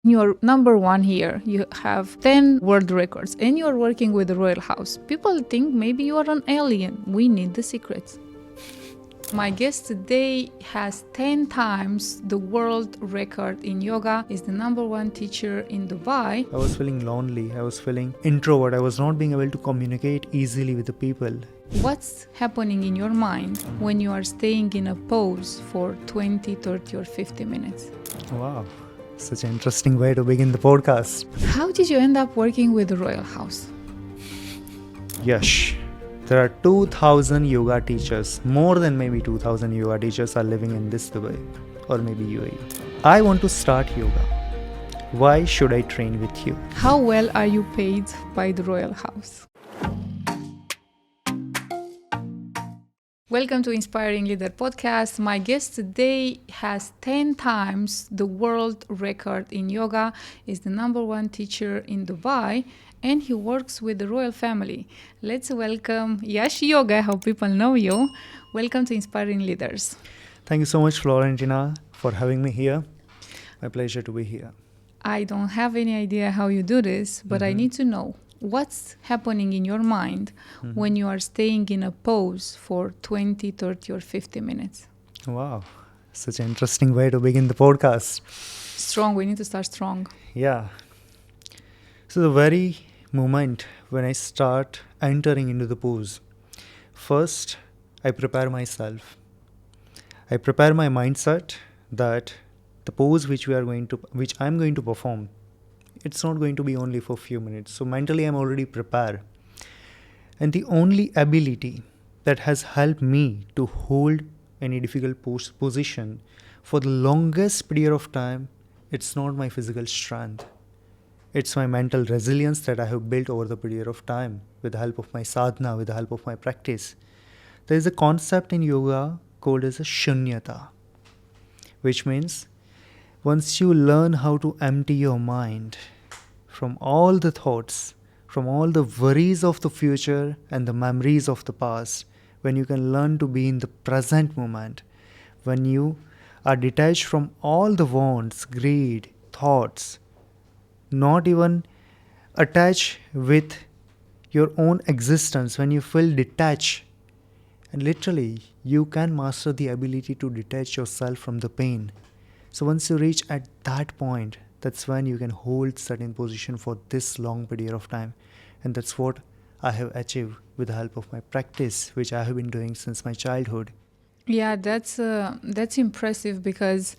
You're number one here. You have 10 world records and you're working with the royal house. People think maybe you are an alien. We need the secrets. My guest today has 10 times the world record in yoga, is the number one teacher in Dubai. I was feeling lonely, I was feeling introvert, I was not being able to communicate easily with the people. What's happening in your mind when you are staying in a pose for 20, 30 or 50 minutes? Wow, such an interesting way to begin the podcast. How did you end up working with the royal house? Yash. There are 2,000 yoga teachers, more than maybe 2,000 yoga teachers are living in this Dubai or maybe UAE. I want to start yoga. Why should I train with you? How well are you paid by the royal house? Welcome to Inspiring Leader Podcast. My guest today has 10 times the world record in yoga, is the number one teacher in Dubai, and he works with the royal family. Let's welcome Yash Yoga, how people know you. Welcome to Inspiring Leaders. Thank you so much, Florentina, for having me here. My pleasure to be here. I don't have any idea how you do this, but I need to know what's happening in your mind when you are staying in a pose for 20, 30 or 50 minutes. Wow, such an interesting way to begin the podcast. Strong, we need to start strong. Yeah. So the very moment when I start entering into the pose, first I prepare myself. I prepare my mindset that the pose which I'm going to perform, it's not going to be only for a few minutes. So mentally I'm already prepared. And the only ability that has helped me to hold any difficult position for the longest period of time, it's not my physical strength. It's my mental resilience that I have built over the period of time with the help of my sadhana, with the help of my practice. There is a concept in yoga called as a shunyata, which means once you learn how to empty your mind from all the thoughts, from all the worries of the future and the memories of the past, when you can learn to be in the present moment, when you are detached from all the wants, greed, thoughts, not even attached with your own existence, when you feel detached, and literally you can master the ability to detach yourself from the pain. So once you reach at that point, that's when you can hold certain position for this long period of time. And that's what I have achieved with the help of my practice, which I have been doing since my childhood. Yeah, that's impressive, because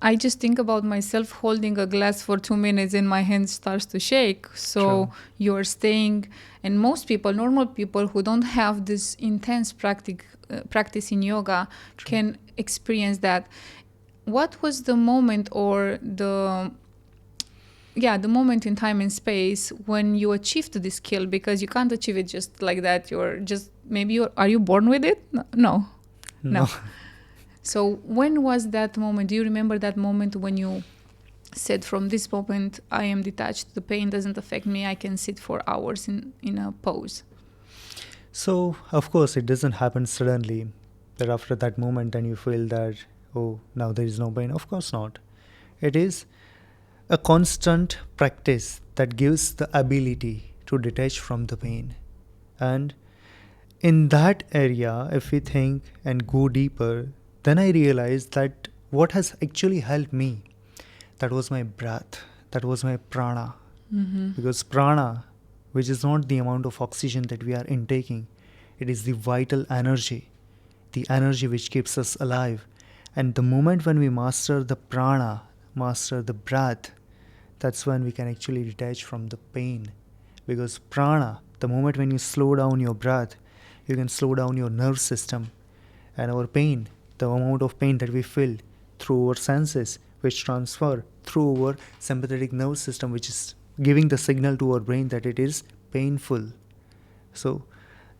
I just think about myself holding a glass for 2 minutes and my hand starts to shake. So you're staying, and most people, normal people who don't have this intense practice in yoga can experience that. What was the moment or the moment in time and space when you achieved this skill? Because you can't achieve it just like that. Are you born with it? No. So when was that moment? Do you remember that moment when you said, from this moment, I am detached. The pain doesn't affect me. I can sit for hours in a pose. So, of course, it doesn't happen suddenly that after that moment and you feel that, oh, now there is no pain. Of course not. It is a constant practice that gives the ability to detach from the pain. And in that area, if we think and go deeper, then I realized that what has actually helped me, that was my breath, that was my prana. Because prana, which is not the amount of oxygen that we are intaking, it is the vital energy, the energy which keeps us alive. And the moment when we master the prana, master the breath, that's when we can actually detach from the pain. Because prana, the moment when you slow down your breath, you can slow down your nerve system. And our pain, the amount of pain that we feel through our senses, which transfer through our sympathetic nervous system, which is giving the signal to our brain that it is painful. So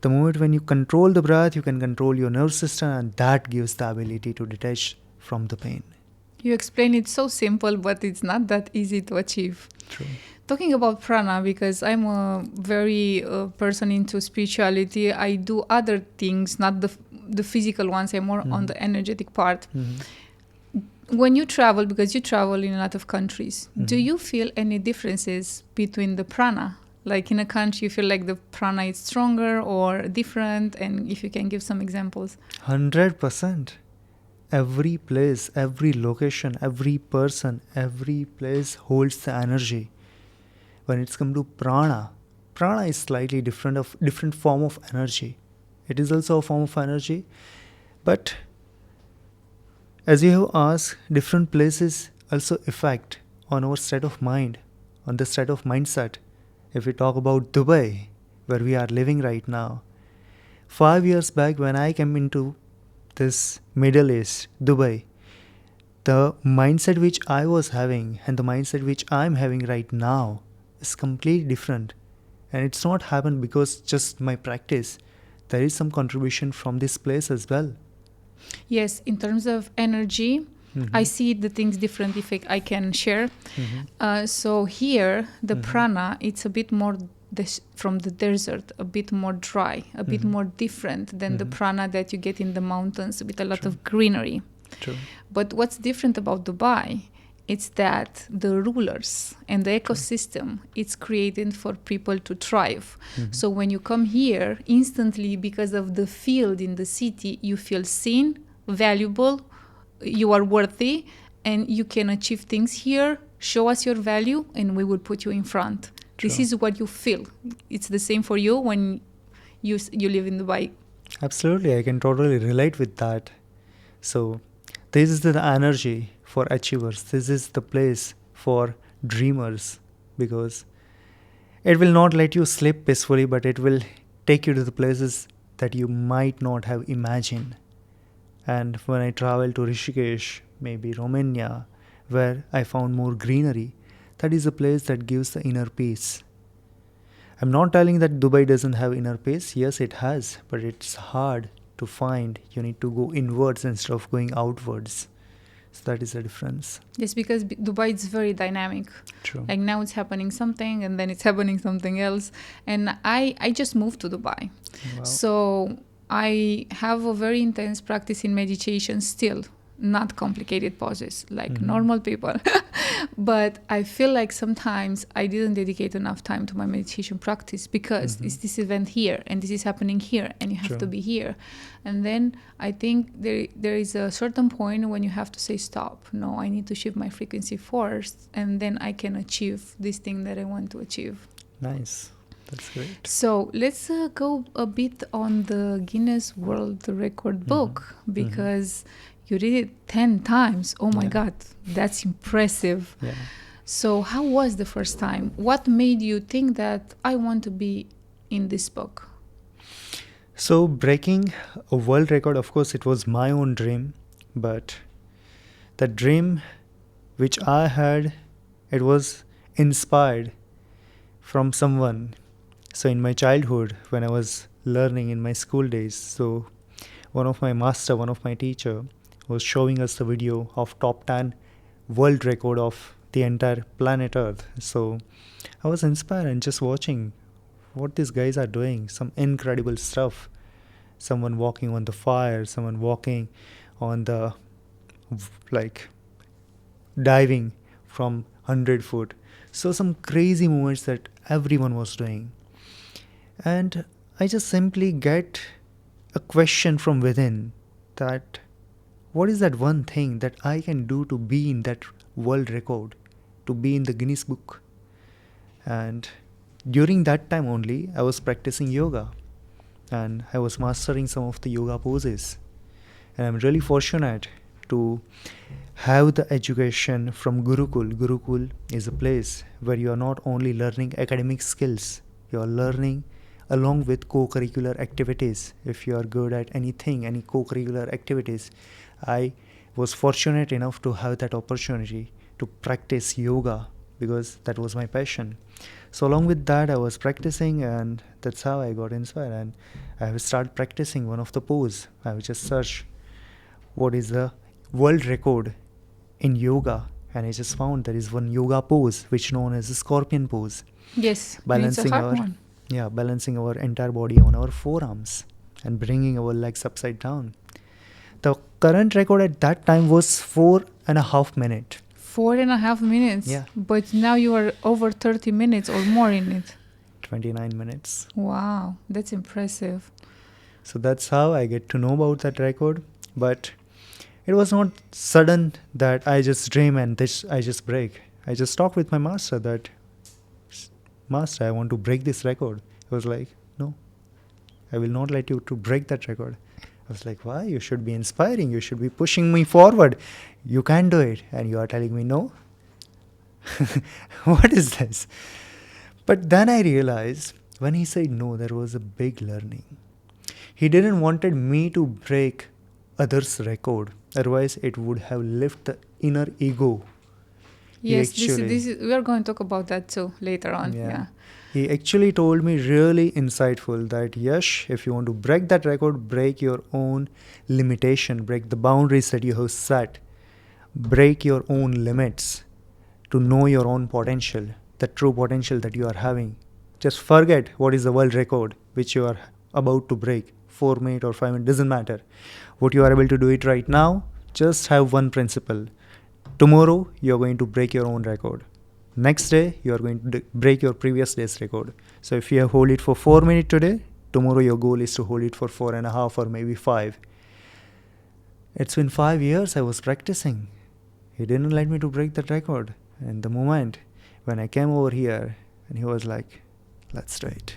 the moment when you control the breath, you can control your nervous system, and that gives the ability to detach from the pain. You explain it so simple, but it's not that easy to achieve. True. Talking about prana, because I'm a very person into spirituality, I do other things, not the physical ones. I'm more on the energetic part. When you travel, because you travel in a lot of countries, do Mhm. you feel any differences between the prana? Like in a country, you feel like the prana is stronger or different? And if you can give some examples. 100%. Every place, every location, every person, every place holds the energy. When it's come to prana, prana is slightly different form of energy. It is also a form of energy, but as you have asked, different places also affect on our state of mind, on the state of mindset. If we talk about Dubai, where we are living right now, 5 years back when I came into this Middle East, Dubai, the mindset which I was having and the mindset which I'm having right now is completely different. And it's not happened because just my practice. There is some contribution from this place as well. Yes, in terms of energy, I see the things different if I can share. So here, the prana, it's a bit more from the desert, a bit more dry, a bit more different than the prana that you get in the mountains with a lot of greenery. True. But what's different about Dubai, it's that the rulers and the ecosystem, it's created for people to thrive. So when you come here, instantly, because of the field in the city, you feel seen, valuable, you are worthy, and you can achieve things here. Show us your value, and we will put you in front. This True. is what you feel. It's the same for you when you live in Dubai. Absolutely, I can totally relate with that. So, this is the energy for achievers. This is the place for dreamers because it will not let you sleep peacefully, but it will take you to the places that you might not have imagined. And when I traveled to Rishikesh, maybe Romania, where I found more greenery, that is a place that gives the inner peace. I'm not telling that Dubai doesn't have inner peace. Yes, it has, but it's hard to find. You need to go inwards instead of going outwards. So that is the difference. Yes, because Dubai is very dynamic. True. Like now it's happening something and then it's happening something else. And I just moved to Dubai. Wow. So I have a very intense practice in meditation still. Not complicated poses like normal people. But I feel like sometimes I didn't dedicate enough time to my meditation practice because it's this event here and this is happening here and you have True. to be here. And then I think there is a certain point when you have to say stop. No, I need to shift my frequency first and then I can achieve this thing that I want to achieve. Nice. That's great. So let's go a bit on the Guinness World Record book because you read it 10 times. Oh my God, that's impressive. Yeah. So how was the first time? What made you think that I want to be in this book? So breaking a world record, of course, it was my own dream, but the dream which I had, it was inspired from someone. So in my childhood, when I was learning in my school days, so one of my teacher was showing us the video of top 10 world record of the entire planet Earth. So I was inspired and just watching what these guys are doing, some incredible stuff. Someone walking on the fire, someone walking on the diving from 100 foot. So some crazy movements that everyone was doing. And I just simply get a question from within that what is that one thing that I can do to be in that world record, to be in the Guinness book? And during that time only, I was practicing yoga and I was mastering some of the yoga poses. And I'm really fortunate to have the education from Gurukul. Gurukul is a place where you are not only learning academic skills, you are learning along with co-curricular activities. If you are good at anything, any co-curricular activities, I was fortunate enough to have that opportunity to practice yoga because that was my passion. So along with that, I was practicing and that's how I got inspired. And I have started practicing one of the pose. I have just searched what is the world record in yoga, and I just found there is one yoga pose which known as the scorpion pose. Yes, Balancing it's a hard our one. balancing our entire body on our forearms and bringing our legs upside down. The current record at that time was 4 4.5 minutes. 4.5 minutes? Yeah. But now you are over 30 minutes or more in it. 29 minutes. Wow, that's impressive. So that's how I get to know about that record. But it was not sudden that I just dream and I just break. I just talked with my master that, Master, I want to break this record. He was like, no, I will not let you to break that record. I was like, why? You should be inspiring. You should be pushing me forward. You can do it. And you are telling me no? What is this? But then I realized when he said no, there was a big learning. He didn't wanted me to break others' record. Otherwise, it would have left the inner ego. Yes, we are going to talk about that too later on. Yeah. He actually told me really insightful that, Yash, if you want to break that record, break your own limitation, break the boundaries that you have set, break your own limits to know your own potential, the true potential that you are having. Just forget what is the world record which you are about to break. 4 minutes or 5 minutes, doesn't matter. What you are able to do it right now, just have one principle. Tomorrow, you are going to break your own record. Next day, you are going to break your previous day's record. So if you hold it for 4 minutes today, tomorrow your goal is to hold it for 4.5 or maybe 5. It's been 5 years I was practicing. He didn't let me to break that record. And the moment when I came over here, and he was like, let's do it.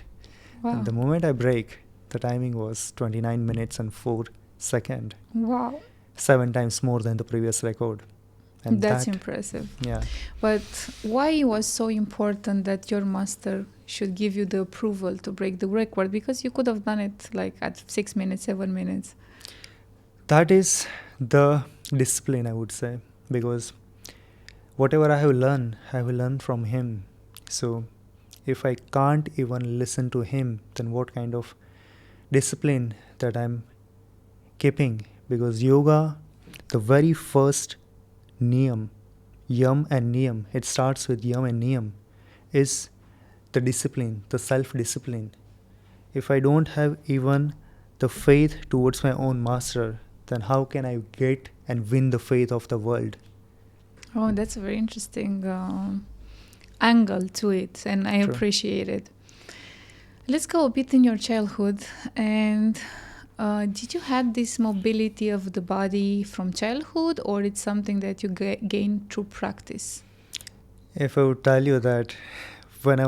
Wow. And the moment I break, the timing was 29 minutes and 4 seconds. Wow. 7 times more than the previous record. And that's impressive. Yeah. But why it was so important that your master should give you the approval to break the record? Because you could have done it like at 6 minutes, 7 minutes. That is the discipline, I would say. Because whatever I have learned from him. So if I can't even listen to him, then what kind of discipline that I'm keeping? Because yoga, the very first niyam, yam and niyam, it starts with yam and niyam, is the discipline, the self-discipline. If I don't have even the faith towards my own master, then how can I get and win the faith of the world? Oh, that's a very interesting angle to it, and I appreciate it. Let's go a bit in your childhood. And did you have this mobility of the body from childhood, or it's something that you gained through practice? If I would tell you that when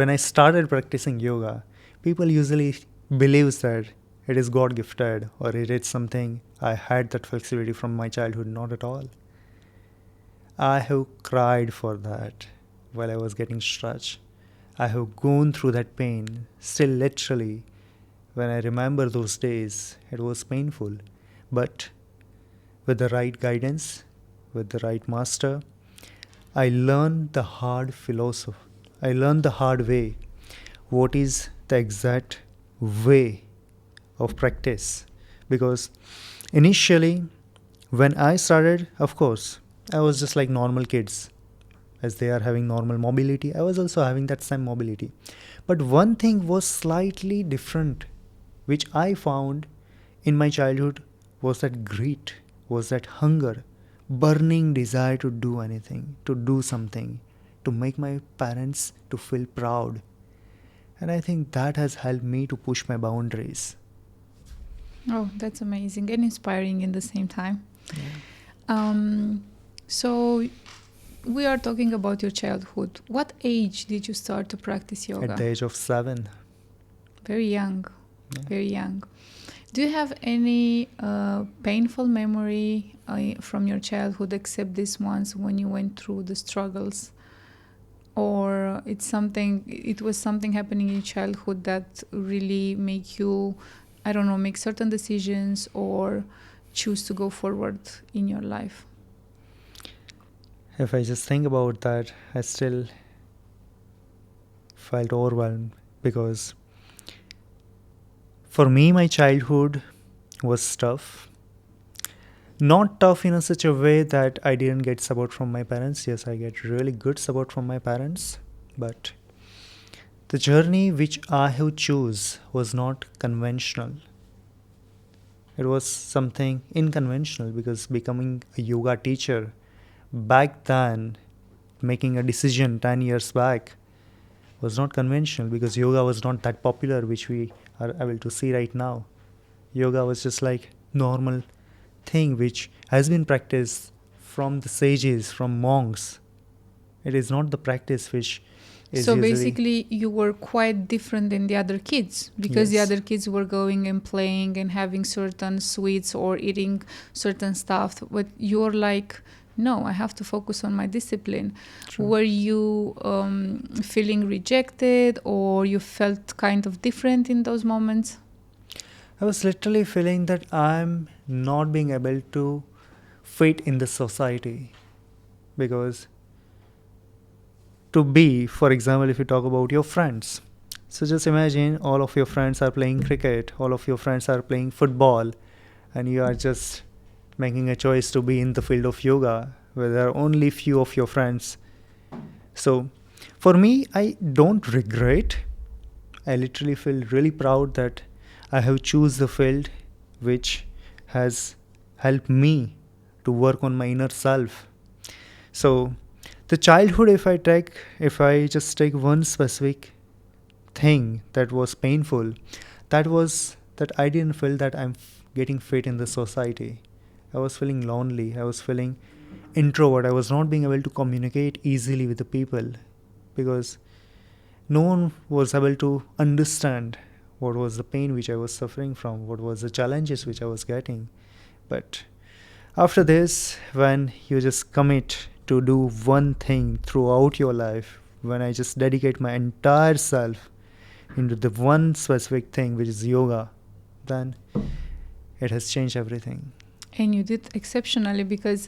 I started practicing yoga, people usually believes that it is God gifted or it is something I had that flexibility from my childhood. Not at all. I have cried for that while I was getting stretched. I have gone through that pain. Still, literally, when I remember those days, it was painful. But with the right guidance, with the right master, I learned the hard philosophy. I learned the hard way. What is the exact way of practice? Because initially, when I started, of course, I was just like normal kids. As they are having normal mobility, I was also having that same mobility. But one thing was slightly different, which I found in my childhood, was that grit, was that hunger, burning desire to do anything, to do something, to make my parents to feel proud. And I think that has helped me to push my boundaries. Oh, that's amazing and inspiring in the same time. Yeah. So we are talking about your childhood. What age did you start to practice yoga? At the age of 7. Very young. Yeah. Very young. Do you have any painful memory from your childhood except this once when you went through the struggles? Or it was something happening in childhood that really make you, I don't know, make certain decisions or choose to go forward in your life? If I just think about that, I still felt overwhelmed because for me, my childhood was tough. Not tough in such a way that I didn't get support from my parents. Yes, I get really good support from my parents. But the journey which I have chose was not conventional. It was something unconventional because becoming a yoga teacher back then, making a decision 10 years back, was not conventional because yoga was not that popular, which we are able to see right now. Yoga was just like normal thing which has been practiced from the sages, from monks. It is not the practice which is So usually. basically, you were quite different than the other kids because the Yes. other kids were going and playing and having certain sweets or eating certain stuff. But you're like, no, I have to focus on my discipline. True. Were you feeling rejected or you felt kind of different in those moments? I was literally feeling that I'm not being able to fit in the society because to be, for example, if you talk about your friends, so just imagine all of your friends are playing cricket, all of your friends are playing football, and you are just making a choice to be in the field of yoga where there are only few of your friends. So for me, I don't regret. I literally feel really proud that I have choose the field which has helped me to work on my inner self. So the childhood, if I just take one specific thing that was painful, that was that I didn't feel that I'm getting fit in the society. I was feeling lonely. I was feeling introvert. I was not being able to communicate easily with the people because no one was able to understand what was the pain which I was suffering from, what was the challenges which I was getting. But after this, when you just commit to do one thing throughout your life, when I just dedicate my entire self into the one specific thing which is yoga, then it has changed everything. And you did exceptionally because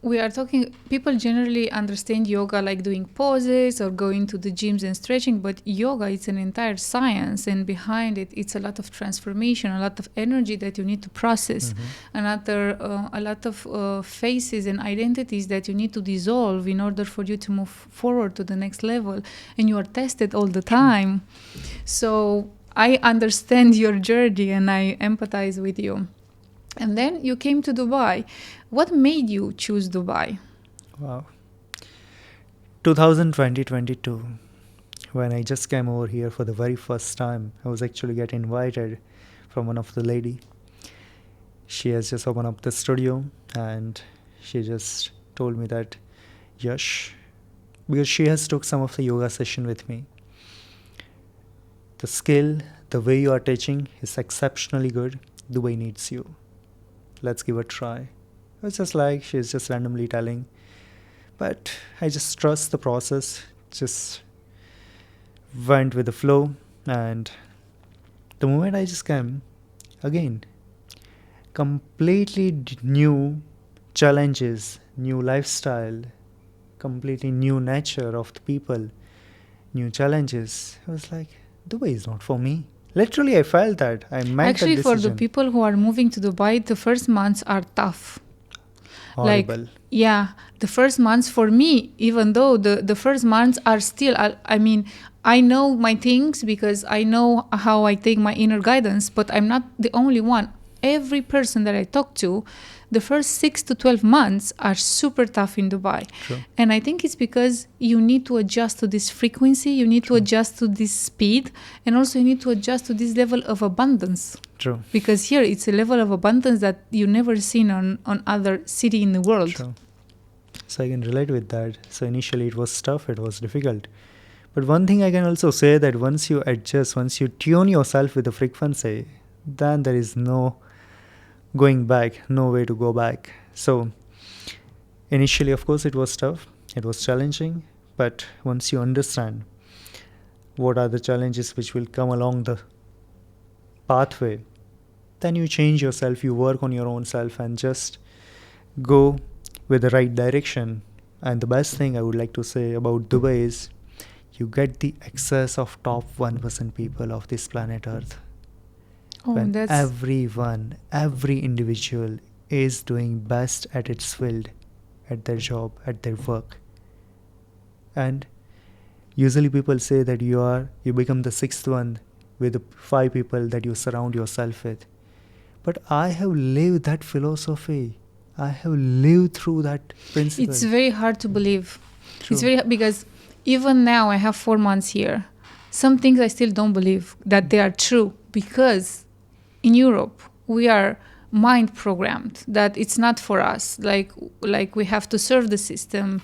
we are talking, people generally understand yoga like doing poses or going to the gyms and stretching, but yoga is an entire science, and behind it, it's a lot of transformation, a lot of energy that you need to process, a lot of faces and identities that you need to dissolve in order for you to move forward to the next level, and you are tested all the time. So I understand your journey and I empathize with you. And then you came to Dubai. What made you choose Dubai? Wow. 2020-22, when I just came over here for the very first time, I was actually get invited from one of the lady. She has just opened up the studio and she just told me that, Yash, because she has took some of the yoga session with me. The skill, the way you are teaching is exceptionally good. Dubai needs you. Let's give it a try. It was just like she's just randomly telling. But I just trust the process, just went with the flow. And the moment I just came, again, completely new challenges, new lifestyle, completely new nature of the people, new challenges. I was like, Dubai is not for me. Literally, I felt that. I meant Actually, that for decision. the people who are moving to Dubai, the first months are tough. Horrible. Like, yeah, the first months for me, even though the first months are still, I mean, I know my things because I know how I take my inner guidance, but I'm not the only one. Every person that I talk to, the first 6 to 12 months are super tough in Dubai. True. And I think it's because you need to adjust to this frequency, you need to adjust to this speed, and also you need to adjust to this level of abundance. True. Because here it's a level of abundance that you never seen on other city in the world. True. So I can relate with that. So initially it was tough, it was difficult. But one thing I can also say that once you adjust, once you tune yourself with the frequency, then there is no going back, no way to go back. So initially, of course, it was tough, it was challenging, but once you understand what are the challenges which will come along the pathway, then you change yourself, you work on your own self and just go with the right direction. And the best thing I would like to say about Dubai is you get the access of top 1% people of this planet Earth. Oh, When that's everyone, every individual is doing best at its field, at their job, at their work. And usually people say that you become the sixth one with the 5 people that you surround yourself with. But I have lived that philosophy. I have lived through that principle. It's very hard to believe. True. It's very because even now I have 4 months here. Some things I still don't believe that they are true, because in Europe we are mind programmed that it's not for us. Like we have to serve the system.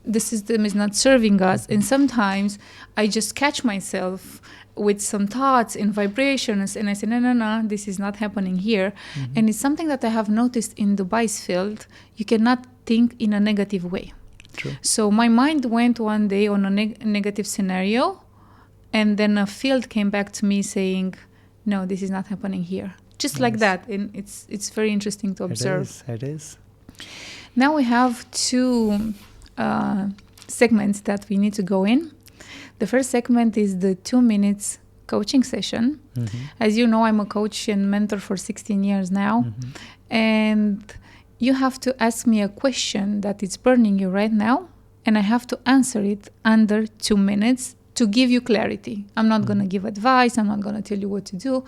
The system is not serving us. And sometimes I just catch myself with some thoughts and vibrations, and I say, no, this is not happening here. And it's something that I have noticed in Dubai's field. You cannot think in a negative way. True. So my mind went one day on a negative scenario, and then a field came back to me saying, no, this is not happening here. Just like that. And it's very interesting to observe. It is. Now we have 2 segments that we need to go in. The first segment is the 2 minutes coaching session. As you know, I'm a coach and mentor for 16 years now. And you have to ask me a question that is burning you right now, and I have to answer it under 2 minutes to give you clarity. I'm not going to give advice. I'm not going to tell you what to do.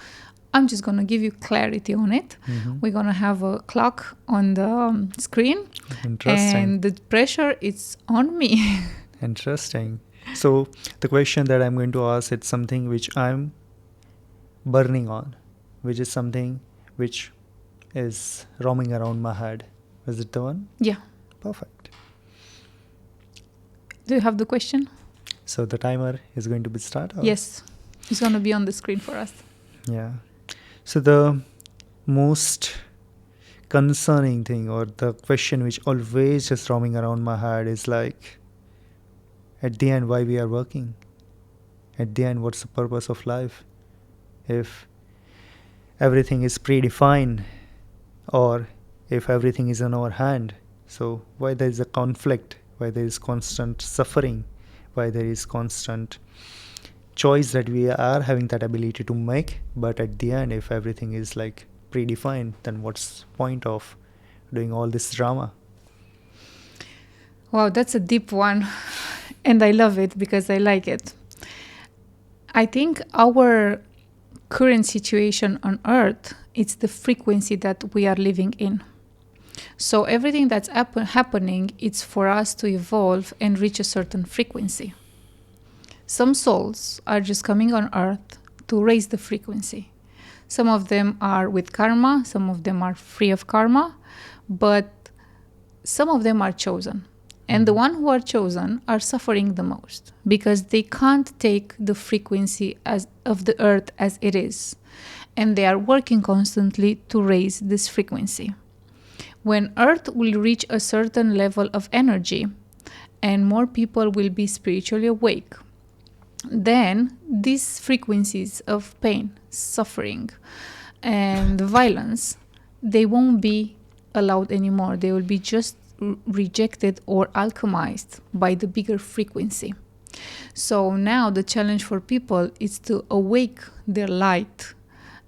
I'm just going to give you clarity on it. We're going to have a clock on the screen. Interesting. And the pressure is on me. Interesting. So the question that I'm going to ask, it's something which I'm burning on, which is something which is roaming around my head. Is it the one? Yeah. Perfect. Do you have the question? So the timer is going to be started? Yes. It's going to be on the screen for us. Yeah. So the most concerning thing, or the question which always just roaming around my head, is like, at the end, why we are working? At the end, what's the purpose of life? If everything is predefined, or if everything is in our hand, so why there is a conflict? Why there is constant suffering? Why there is constant choice that we are having that ability to make? But at the end, if everything is like predefined, then what's the point of doing all this drama? Wow, that's a deep one. And I love it because I like it. I think our current situation on Earth, it's the frequency that we are living in. So everything that's happening, it's for us to evolve and reach a certain frequency. Some souls are just coming on Earth to raise the frequency. Some of them are with karma, some of them are free of karma, but some of them are chosen. And the ones who are chosen are suffering the most because they can't take the frequency of the Earth as it is. And they are working constantly to raise this frequency. When Earth will reach a certain level of energy and more people will be spiritually awake, then these frequencies of pain, suffering, and violence, they won't be allowed anymore. They will be just rejected or alchemized by the bigger frequency. So now the challenge for people is to awake their light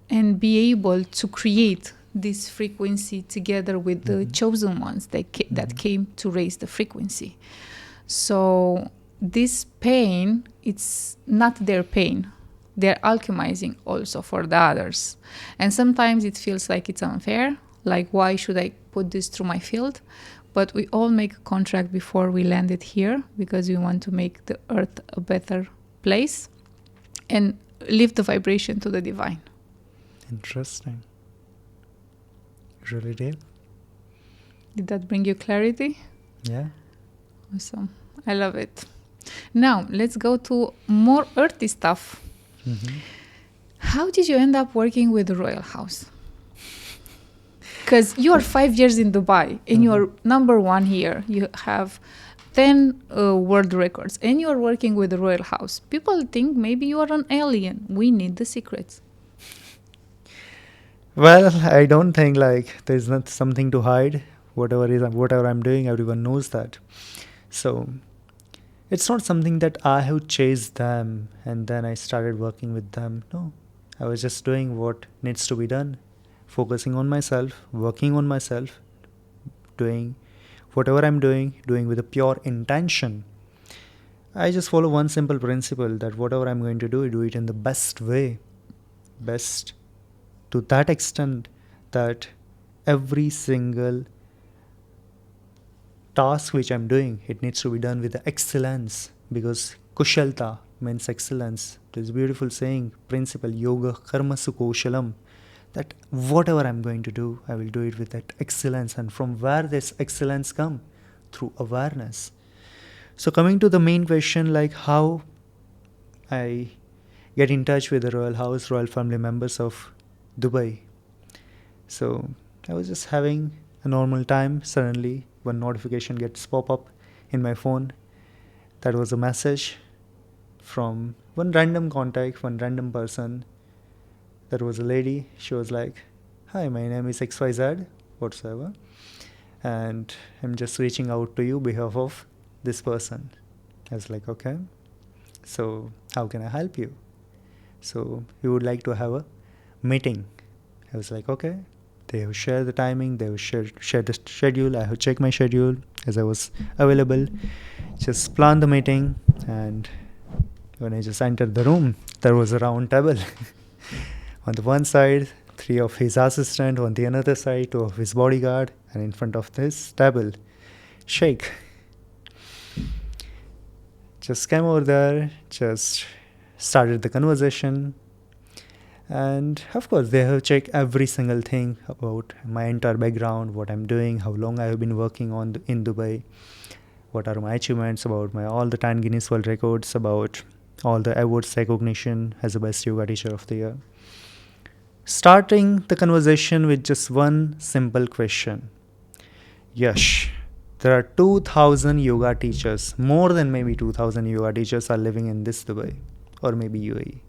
and be able to create this frequency together with the chosen ones that came to raise the frequency. So this pain, it's not their pain. They're alchemizing also for the others. And sometimes it feels like it's unfair. Like, why should I put this through my field? But we all make a contract before we land it here because we want to make the Earth a better place and lift the vibration to the divine. Interesting. Really did. Did that bring you clarity? Yeah. Awesome. I love it. Now, let's go to more earthy stuff. How did you end up working with the Royal House? Because you are 5 years in Dubai and you are number 1 here. You have 10 world records and you are working with the Royal House. People think maybe you are an alien. We need the secrets. Well, I don't think like there's not something to hide. Whatever I'm doing, everyone knows that. So it's not something that I have chased them and then I started working with them. No, I was just doing what needs to be done, focusing on myself, working on myself, doing whatever I'm doing with a pure intention. I just follow one simple principle that whatever I'm going to do it in the best way, best to that extent that every single task which I'm doing, it needs to be done with the excellence, because kushalta means excellence. This beautiful saying, principle, yoga karma sukoshalam, that whatever I'm going to do, I will do it with that excellence. And from where this excellence come? Through awareness. So coming to the main question, like how I get in touch with the royal house, royal family members of Dubai. So I was just having a normal time. Suddenly one notification gets pop up in my phone. That was a message from one random contact, one random person. That was a lady. She was like, "Hi, my name is XYZ, whatsoever, and I'm just reaching out to you behalf of this person." I was like, "Okay, so how can I help you?" So we would like to have a meeting. I was like, "Okay." They have shared the timing, they have shared the schedule. I have checked my schedule as I was available. Just planned the meeting, and when I just entered the room, there was a round table. On the one side, 3 of his assistants, on the another side, 2 of his bodyguard, and in front of this table, Sheikh. Just came over there, just started the conversation. And of course, they have checked every single thing about my entire background, what I'm doing, how long I have been working on in Dubai, what are my achievements, about my all the 10 Guinness World Records, about all the awards recognition as the best yoga teacher of the year. Starting the conversation with just one simple question. Yash, there are 2,000 yoga teachers, more than maybe 2,000 yoga teachers are living in this Dubai or maybe UAE.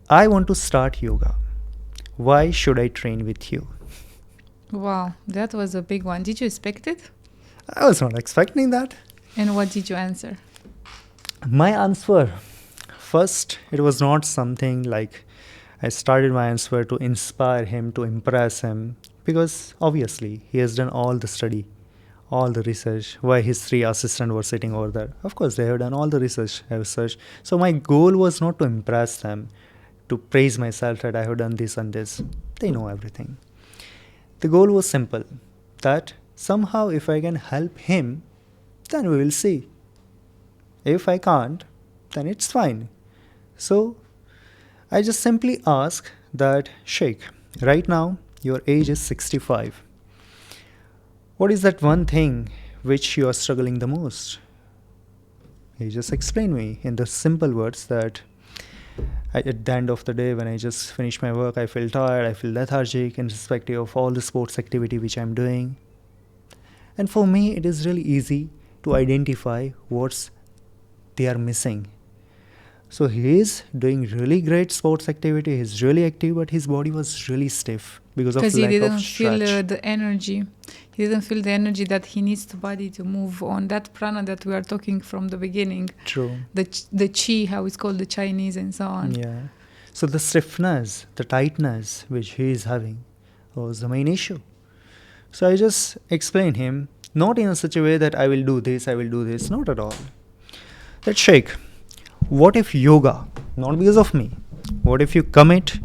I want to start yoga. Why should I train with you? Wow, that was a big one. Did you expect it? I was not expecting that. And what did you answer? My answer, first, it was not something like I started my answer to inspire him, to impress him, because obviously he has done all the study, all the research, why his 3 assistants were sitting over there. Of course, they have done all the research. So my goal was not to impress them, to praise myself that I have done this and this. They know everything. The goal was simple, that somehow if I can help him, then we will see. If I can't, then it's fine. So I just simply ask that, Sheikh, right now your age is 65. What is that one thing which you are struggling the most? He just explained me in the simple words that at the end of the day, when I just finish my work, I feel tired, I feel lethargic in respect of all the sports activity which I'm doing. And for me, it is really easy to identify what they are missing. So he is doing really great sports activity, he's really active, but his body was really stiff because of lack of stretch. Because he didn't feel the energy. He didn't feel the energy that he needs the body to move on that prana that we are talking from the beginning. True. The chi, how it's called, the Chinese and so on. Yeah. So the stiffness, the tightness which he is having was the main issue. So I just explained him, not in such a way that I will do this, not at all. That, Sheikh, what if yoga, not because of me, what if you commit,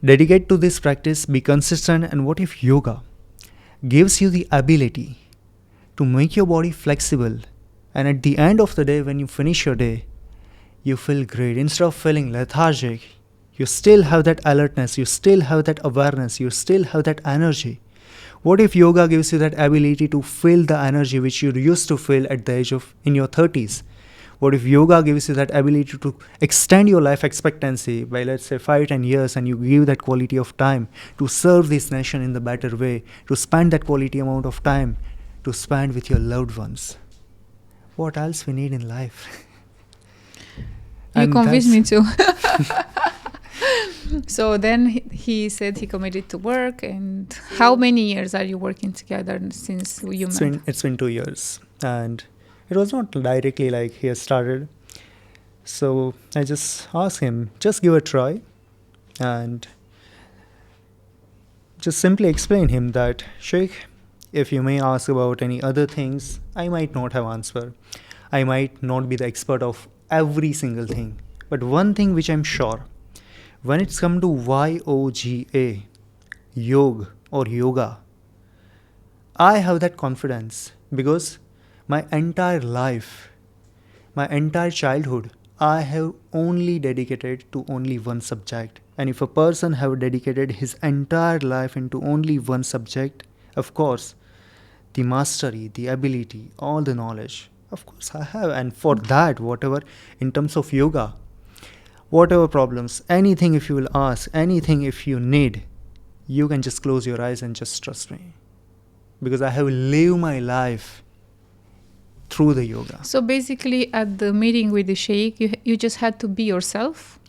dedicate to this practice, be consistent, and what if yoga gives you the ability to make your body flexible, and at the end of the day, when you finish your day, you feel great. Instead of feeling lethargic, you still have that alertness, you still have that awareness, you still have that energy. What if yoga gives you that ability to feel the energy which you used to feel at the age of in your 30s? What if yoga gives you that ability to extend your life expectancy by, let's say, 5-10 years, and you give that quality of time to serve this nation in the better way, to spend that quality amount of time to spend with your loved ones? What else we need in life? You convinced me too. So then he said he committed to work. And how many years are you working together since you met? It's been 2 years. And it was not directly like he has started. So I just asked him, just give a try. And just simply explain him that, Sheikh, if you may ask about any other things, I might not have answer. I might not be the expert of every single thing. But one thing which I'm sure, when it's come to YOGA, yoga, I have that confidence because my entire life, my entire childhood, I have only dedicated to only one subject. And if a person have dedicated his entire life into only one subject, of course, the mastery, the ability, all the knowledge, of course I have. And for that, whatever, in terms of yoga, whatever problems, anything if you will ask, anything if you need, you can just close your eyes and just trust me. Because I have lived my life through the yoga. So basically, at the meeting with the sheikh, you just had to be yourself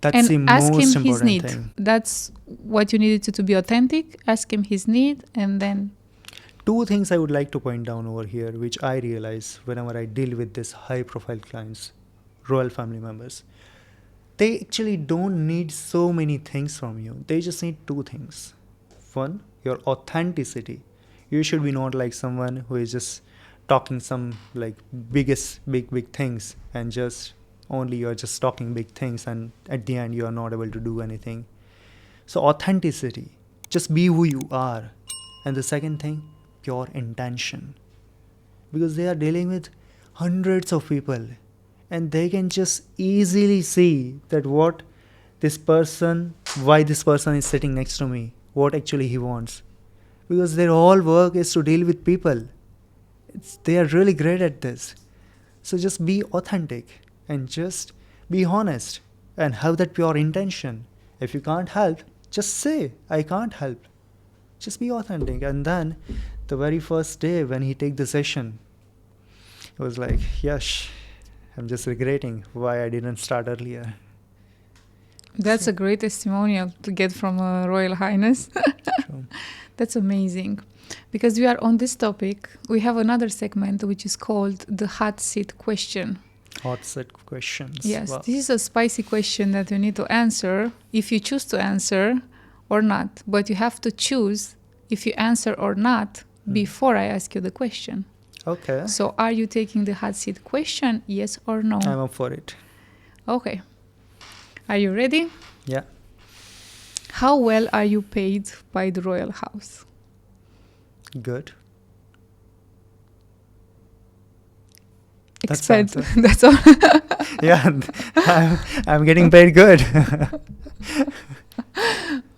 That's the and ask most him his important need. thing. That's what you needed to be authentic. Ask him his need, and then. Two things I would like to point down over here, which I realize whenever I deal with these high-profile clients, royal family members. They actually don't need so many things from you. They just need two things. One, your authenticity. You should be not like someone who is just talking some like big things and just only you're just talking big things and at the end you are not able to do anything. So authenticity, just be who you are. And the second thing, pure intention. Because they are dealing with hundreds of people and they can just easily see that why this person is sitting next to me, what actually he wants. Because their whole work is to deal with people. They are really great at this. So just be authentic and just be honest and have that pure intention. If you can't help, just say, I can't help. Just be authentic. And then the very first day when he take the session, it was like, Yash, I'm just regretting why I didn't start earlier. That's a great testimonial to get from a Royal Highness. True. That's amazing. Because we are on this topic, we have another segment which is called the hot seat question. Hot set questions. Yes, Wow. this is a spicy question that you need to answer if you choose to answer or not. But you have to choose if you answer or not before I ask you the question. Okay. So are you taking the hot seat question, yes or no? I'm up for it. Okay. Are you ready? Yeah. How well are you paid by the royal house? Good. Expensive. That's all. Yeah, I'm getting paid good.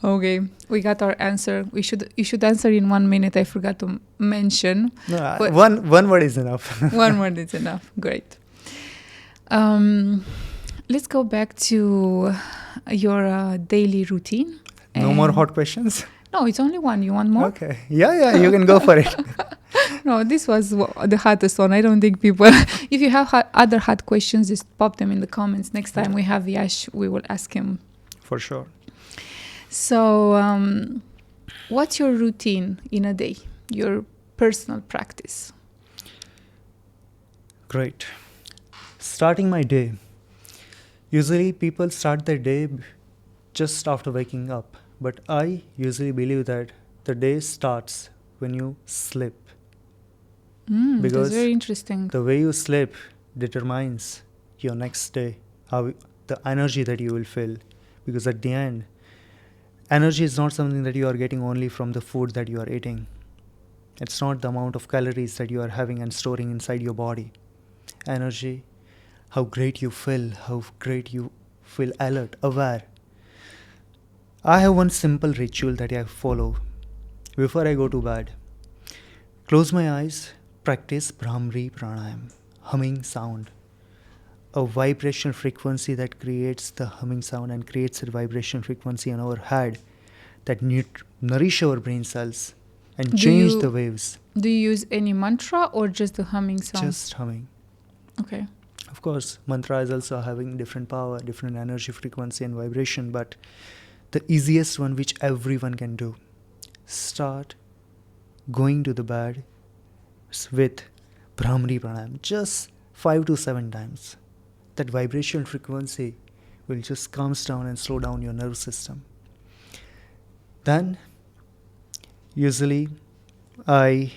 Okay, we got our answer. You should answer in 1 minute. I forgot to mention. No, But- one word is enough. One word is enough. Great. Let's go back to your daily routine. No more And- hot questions? No, it's only one. You want more? Okay. Yeah, you can go for it. No, this was the hottest one. I don't think people... If you have other hot questions, just pop them in the comments. Next time we have Yash, we will ask him. For sure. So, what's your routine in a day? Your personal practice? Great. Starting my day. Usually people start their day just after waking up. But I usually believe that the day starts when you sleep. Because that's very interesting. the way you sleep determines your next day, the energy that you will feel. Because at the end, energy is not something that you are getting only from the food that you are eating. It's not the amount of calories that you are having and storing inside your body. Energy, how great you feel alert, aware. I have one simple ritual that I follow before I go to bed. Close my eyes, practice Brahmari Pranayam, humming sound. A vibration frequency that creates the humming sound and creates a vibration frequency in our head that nourish our brain cells and change the waves. Do you use any mantra or just the humming sound? Just humming. Okay. Of course, mantra is also having different power, different energy frequency and vibration, but the easiest one which everyone can do. Start going to the bed with Brahmari Pranayam just 5 to 7 times. That vibration frequency will just calms down and slow down your nervous system. Then, usually, I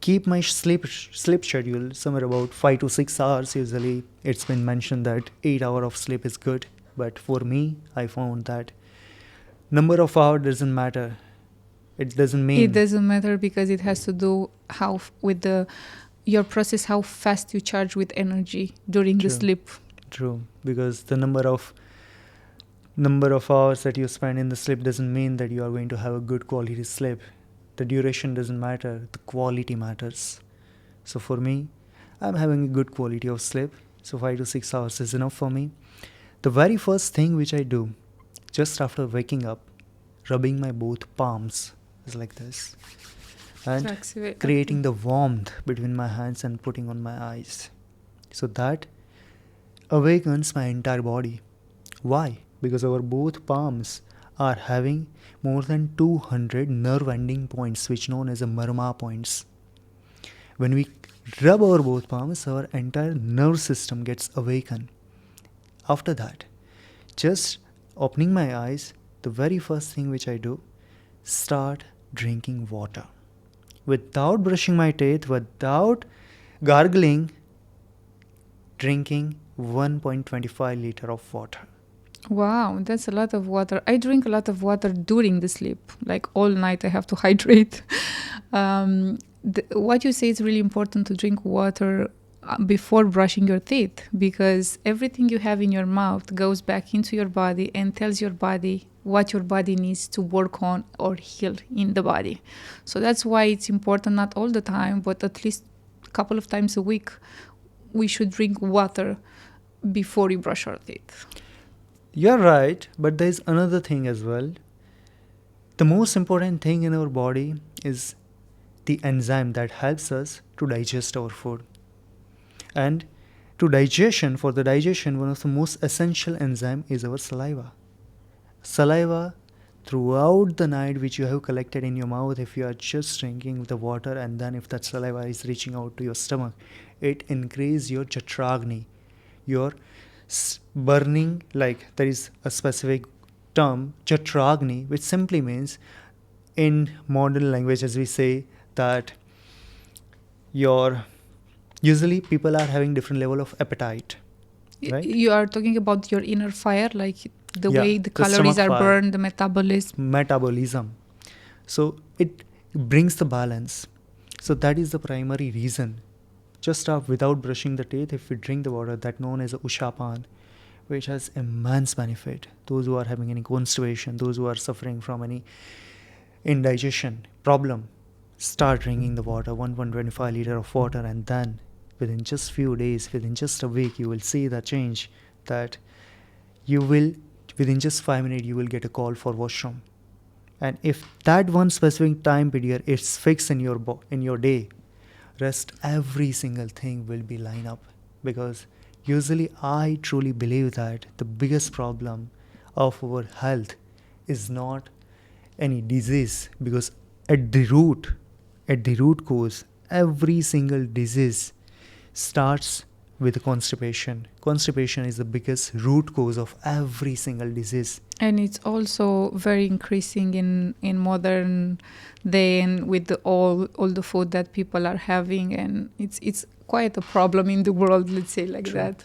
keep my sleep schedule somewhere about 5 to 6 hours. Usually, it's been mentioned that 8 hours of sleep is good. But for me, I found that Number of hours doesn't matter. It doesn't mean. It doesn't matter because it has to do with your process, how fast you charge with energy during the sleep. True, because the number of hours that you spend in the sleep doesn't mean that you are going to have a good quality sleep. The duration doesn't matter, the quality matters. So for me, I'm having a good quality of sleep, so 5 to 6 hours is enough for me. The very first thing which I do just after waking up, rubbing my both palms is like this, and creating the warmth between my hands and putting on my eyes, so that awakens my entire body. Why? Because our both palms are having more than 200 nerve ending points, which known as the marma points. When we rub our both palms, our entire nerve system gets awakened. After that, just opening my eyes, the very first thing which I do, start drinking water. Without brushing my teeth, without gargling, drinking 1.25 liter of water. Wow, that's a lot of water. I drink a lot of water during the sleep. Like all night I have to hydrate. What you say is really important, to drink water before brushing your teeth, because everything you have in your mouth goes back into your body and tells your body what your body needs to work on or heal in the body. So that's why it's important, not all the time, but at least a couple of times a week, we should drink water before we brush our teeth. You're right, but there's another thing as well. The most important thing in our body is the enzyme that helps us to digest our food. And for the digestion, one of the most essential enzyme is our saliva. Saliva throughout the night, which you have collected in your mouth, if you are just drinking the water, and then if that saliva is reaching out to your stomach, it increases your chatragni, your burning. Like, there is a specific term, chatragni, which simply means, in modern language as we say, that usually people are having different level of appetite, right? You are talking about your inner fire, like the way the calories are burned, the metabolism. So it brings the balance. So that is the primary reason. Just without brushing the teeth, if we drink the water, that known as ushapan, which has immense benefit. Those who are having any constipation, those who are suffering from any indigestion problem, start drinking the water, 1.25 liter of water, and then within just few days, within just a week, you will see the change, that you will, within just 5 minutes, you will get a call for washroom. And if that one specific time period is fixed in your day, rest every single thing will be lined up. Because usually I truly believe that the biggest problem of our health is not any disease, because at the root cause, every single disease starts with constipation. Constipation is the biggest root cause of every single disease. And it's also very increasing in modern day, and with all the food that people are having, and it's quite a problem in the world, let's say like that.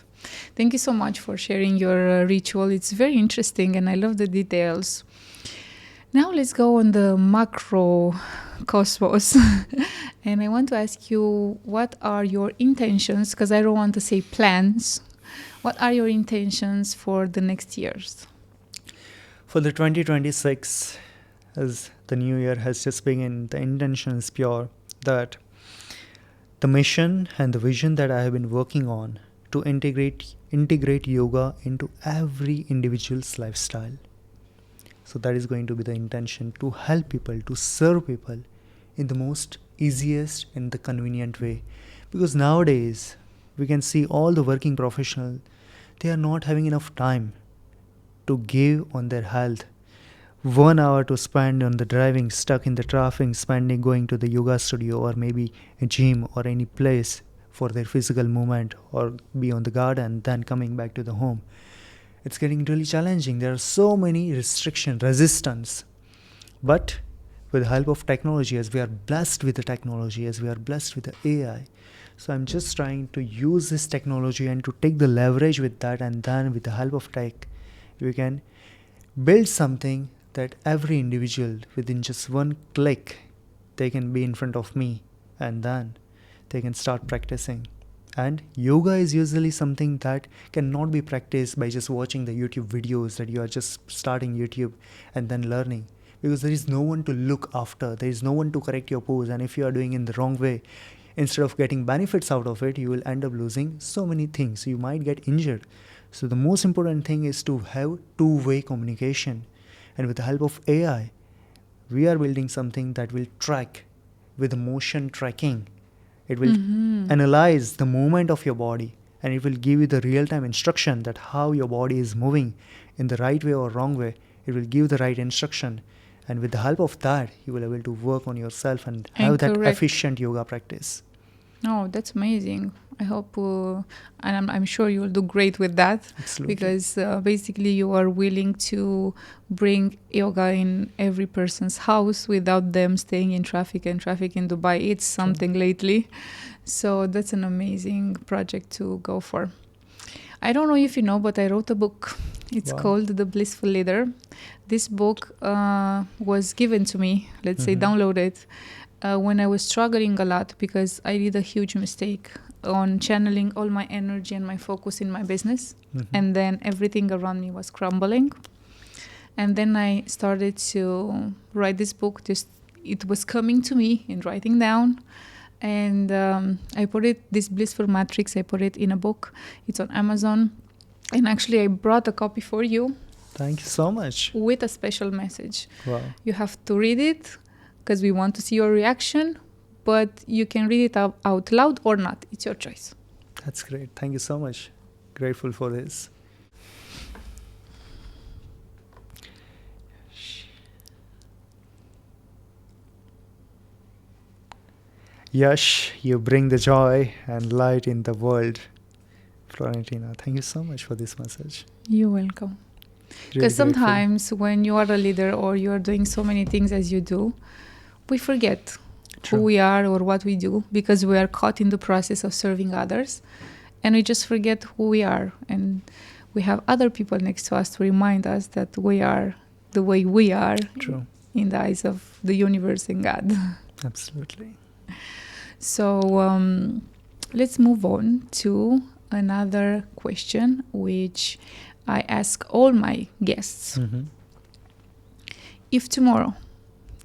Thank you so much for sharing your ritual. It's very interesting and I love the details. Now let's go on the macro cosmos. And I want to ask you, what are your intentions? Because I don't want to say plans. What are your intentions for the next years? For the 2026, as the new year has just begun, the intention is pure, that the mission and the vision that I have been working on to integrate yoga into every individual's lifestyle. So that is going to be the intention, to help people, to serve people in the most easiest and the convenient way. Because nowadays, we can see all the working professionals, they are not having enough time to give on their health. 1 hour to spend on the driving, stuck in the traffic, spending going to the yoga studio or maybe a gym or any place for their physical movement, or be on the garden, then coming back to the home. It's getting really challenging. There are so many resistance. But with the help of technology, as we are blessed with the technology, as we are blessed with the AI, so I'm just trying to use this technology and to take the leverage with that, and then with the help of tech, we can build something that every individual within just one click, they can be in front of me and then they can start practicing. And yoga is usually something that cannot be practiced by just watching the YouTube videos that you are just starting YouTube and then learning, because there is no one to look after, there is no one to correct your pose, and if you are doing in the wrong way, instead of getting benefits out of it, you will end up losing so many things. You might get injured. So the most important thing is to have two-way communication. And with the help of AI, we are building something that will track with motion tracking. It will analyze the movement of your body, and it will give you the real-time instruction that how your body is moving in the right way or wrong way. It will give the right instruction. And with the help of that, you will be able to work on yourself and have that efficient yoga practice. Oh, that's amazing. I hope, and I'm sure you'll do great with that. Absolutely. Because basically you are willing to bring yoga in every person's house without them staying in traffic, and traffic in Dubai, it's something lately. So that's an amazing project to go for. I don't know if you know, but I wrote a book. It's called The Blissful Leader. This book was given to me, let's say downloaded, when I was struggling a lot because I did a huge mistake on channeling all my energy and my focus in my business. And then everything around me was crumbling. And then I started to write this book. Just it was coming to me in writing down. And I put it, this Blissful Matrix, I put it in a book. It's on Amazon. And actually, I brought a copy for you. Thank you so much. With a special message. Wow. You have to read it because we want to see your reaction, but you can read it out loud or not. It's your choice. That's great. Thank you so much. Grateful for this. Yash, you bring the joy and light in the world. Florentina, thank you so much for this message. You're welcome. Because Really sometimes when you are a leader or you are doing so many things as you do, we forget who we are or what we do because we are caught in the process of serving others, and we just forget who we are. And we have other people next to us to remind us that we are the way we are in the eyes of the universe and God. Absolutely. So let's move on to another question, which I ask all my guests. If tomorrow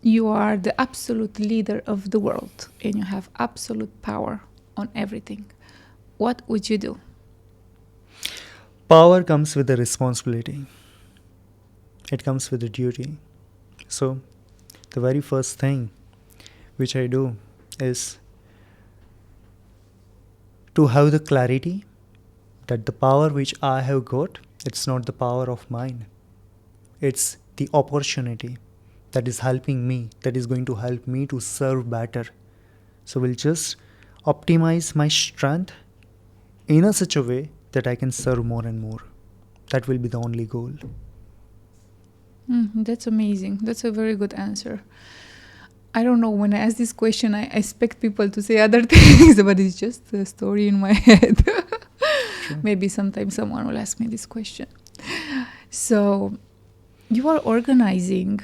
you are the absolute leader of the world and you have absolute power on everything, what would you do? Power comes with a responsibility. It comes with a duty. So the very first thing which I do is to have the clarity that the power which I have got, it's not the power of mine. It's the opportunity that is helping me, that is going to help me to serve better. So we'll just optimize my strength in a such a way that I can serve more and more. That will be the only goal. That's amazing. That's a very good answer. I don't know, when I ask this question, I expect people to say other things, but it's just a story in my head. Maybe sometime someone will ask me this question. So, you are organizing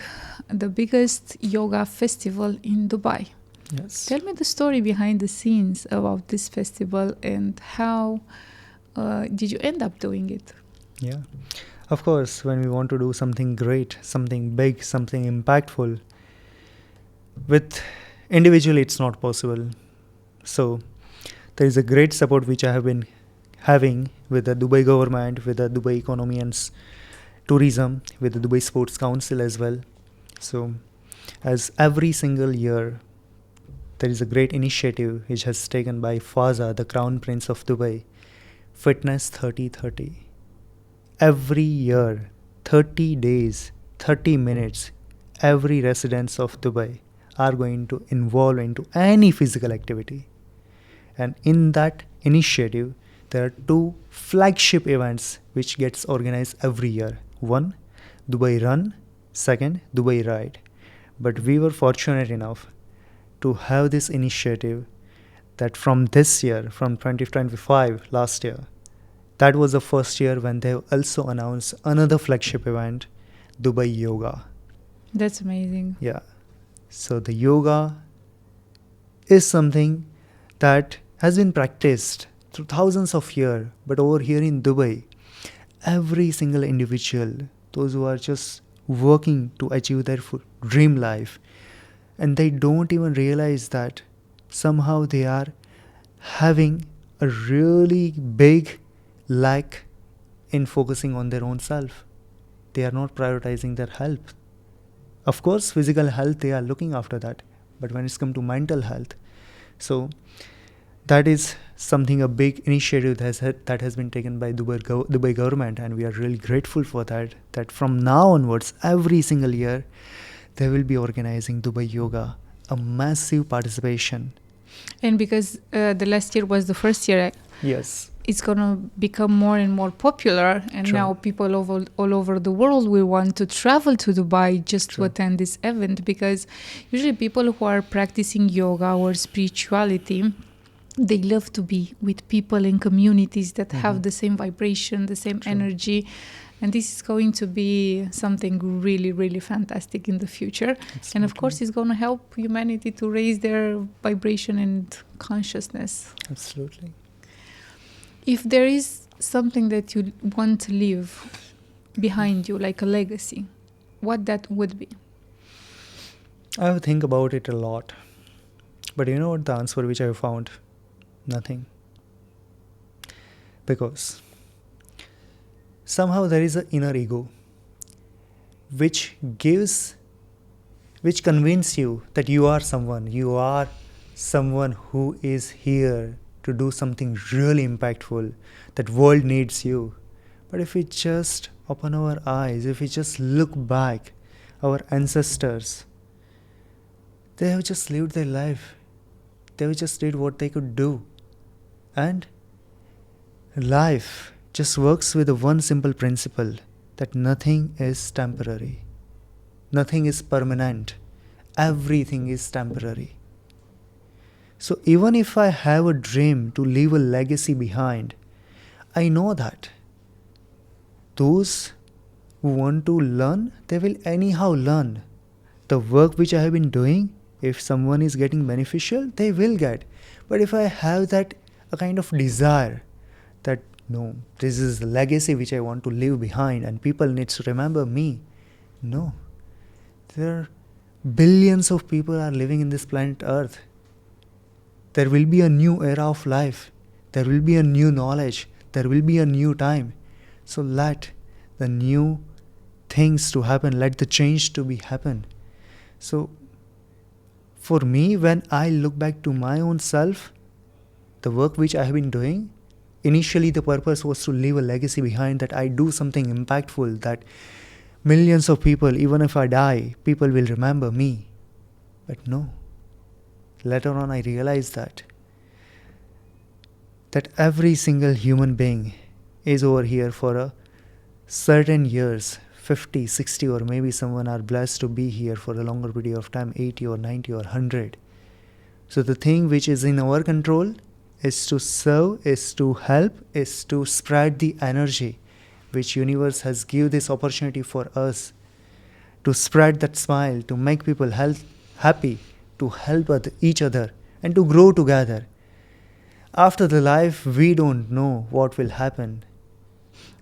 the biggest yoga festival in Dubai. Yes. Tell me the story behind the scenes about this festival and how did you end up doing it? Yeah. Of course, when we want to do something great, something big, something impactful, with individually it's not possible. So there is a great support which I have been having with the Dubai government, with the Dubai economy and tourism, with the Dubai Sports Council as well. So as every single year there is a great initiative which has taken by Faza, the Crown Prince of Dubai, Fitness 30-30. Every year, 30 days, 30 minutes, every residents of Dubai are going to involve into any physical activity. And in that initiative, there are two flagship events which gets organized every year. One, Dubai Run. Second, Dubai Ride. But we were fortunate enough to have this initiative that from this year, from 2025, last year, that was the first year when they also announced another flagship event, Dubai Yoga. That's amazing. Yeah. So the yoga is something that has been practiced through thousands of years, but over here in Dubai, every single individual, those who are just working to achieve their dream life, and they don't even realize that somehow they are having a really big lack in focusing on their own self. They are not prioritizing their health. Of course, physical health, they are looking after that. But when it's come to mental health, so that is something, a big initiative that has been taken by Dubai government, and we are really grateful for that. That from now onwards, every single year, they will be organizing Dubai Yoga, a massive participation. And because the last year was the first year, Yes. it's going to become more and more popular. And True. now people all over the world will want to travel to Dubai just True. to attend this event, because usually people who are practicing yoga or spirituality, they love to be with people in communities that have the same vibration, the same True. energy. And this is going to be something really, really fantastic in the future. Absolutely. And of course, it's going to help humanity to raise their vibration and consciousness. Absolutely. If there is something that you want to leave behind you, like a legacy, what that would be? I have think about it a lot. But you know what the answer which I have found? Nothing. Because somehow there is an inner ego which convinces you that you are someone who is here to do something really impactful, that world needs you. But if we just open our eyes, if we just look back, our ancestors, they have just lived their life. They just did what they could do. And life just works with one simple principle, that nothing is temporary. Nothing is permanent. Everything is temporary. So even if I have a dream to leave a legacy behind, I know that those who want to learn, they will anyhow learn. The work which I have been doing, if someone is getting beneficial, they will get. But if I have that a kind of desire that no, this is the legacy which I want to leave behind and people need to remember me. No. There are billions of people are living in this planet Earth. There will be a new era of life. There will be a new knowledge. There will be a new time. So let the new things to happen. Let the change to be happen. So for me, when I look back to my own self, the work which I have been doing, initially the purpose was to leave a legacy behind, that I do something impactful, that millions of people, even if I die, people will remember me. But no. Later on I realized that every single human being is over here for a certain years, 50, 60, or maybe someone are blessed to be here for a longer period of time, 80 or 90 or 100. So the thing which is in our control is to serve, is to help, is to spread the energy which universe has given this opportunity for us, to spread that smile, to make people happy, to help each other and to grow together. After the life, we don't know what will happen.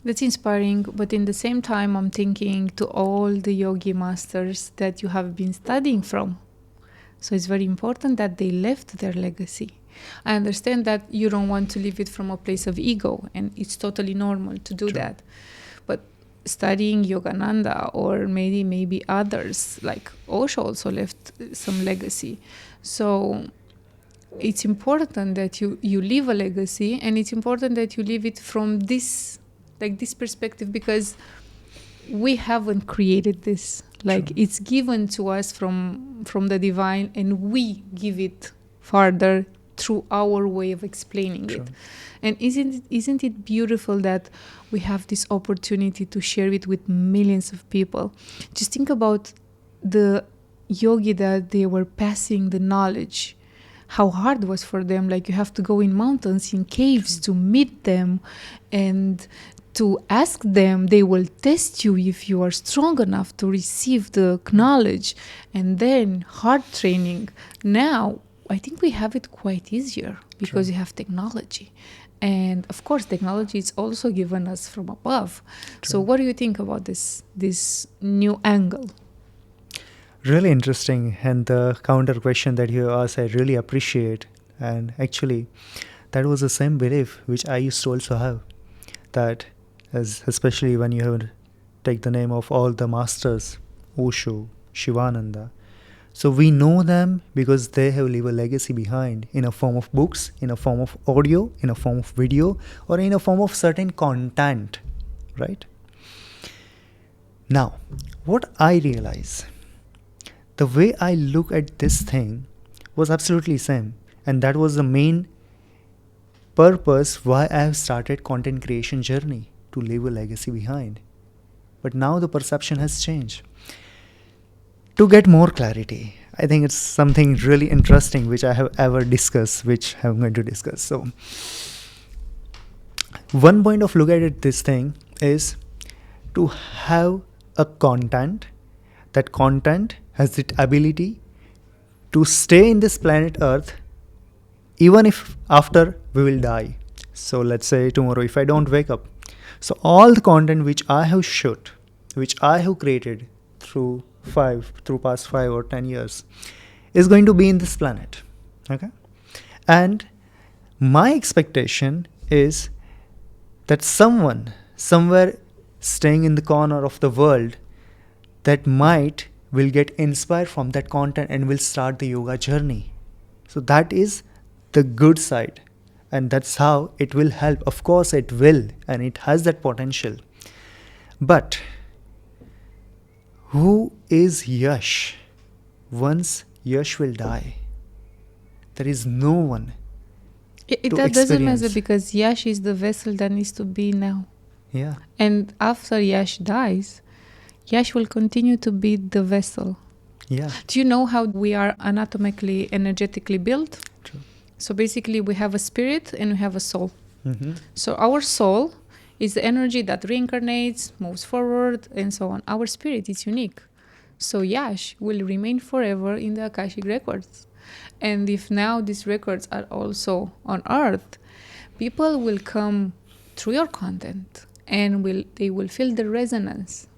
That's inspiring, but in the same time, I'm thinking to all the yogi masters that you have been studying from. So it's very important that they left their legacy. I understand that you don't want to leave it from a place of ego, and it's totally normal to do True. that. But studying Yogananda or maybe others, like Osho also left some legacy. So it's important that you leave a legacy, and it's important that you leave it from this perspective, because we haven't created this. Like True. It's given to us from the divine, and we give it further through our way of explaining True. it. And isn't it beautiful that we have this opportunity to share it with millions of people? Just think about the yogi that they were passing the knowledge, how hard it was for them. Like you have to go in mountains, in caves to meet them, and to ask them. They will test you if you are strong enough to receive the knowledge. And then hard training. Now, I think we have it quite easier because you have technology. And of course, technology is also given us from above. So what do you think about this new angle? Really interesting. And the counter question that you asked, I really appreciate. And actually, that was the same belief which I used to also have. That, especially when you have take the name of all the masters, Osho, Shivananda. So we know them because they have leave a legacy behind in a form of books, in a form of audio, in a form of video, or in a form of certain content, right? Now, what I realize, the way I look at this thing was absolutely same. And that was the main purpose why I have started content creation journey, to leave a legacy behind. But now the perception has changed. To get more clarity, I think it's something really interesting which I have ever discussed, which I'm going to discuss. So, one point of look at it, this thing is to have a content. That content has the ability to stay in this planet Earth even if after we will die. So let's say tomorrow if I don't wake up. So all the content which I have shot, which I have created through past 5 or 10 years is going to be in this planet. Okay? And my expectation is that someone, somewhere staying in the corner of the world, that might will get inspired from that content and will start the yoga journey. So that is the good side. And that's how it will help. Of course it will, and it has that potential. But who is Yash once Yash will die? There is no one That doesn't matter because Yash is the vessel that needs to be now. Yeah. And after Yash dies, Yash will continue to be the vessel. Yeah. Do you know how we are anatomically, energetically built? True. So basically we have a spirit and we have a soul. Mm-hmm. So our soul is the energy that reincarnates, moves forward, and so on. Our spirit is unique. So Yash will remain forever in the Akashic records. And if now these records are also on earth, people will come through your content and they will feel the resonance.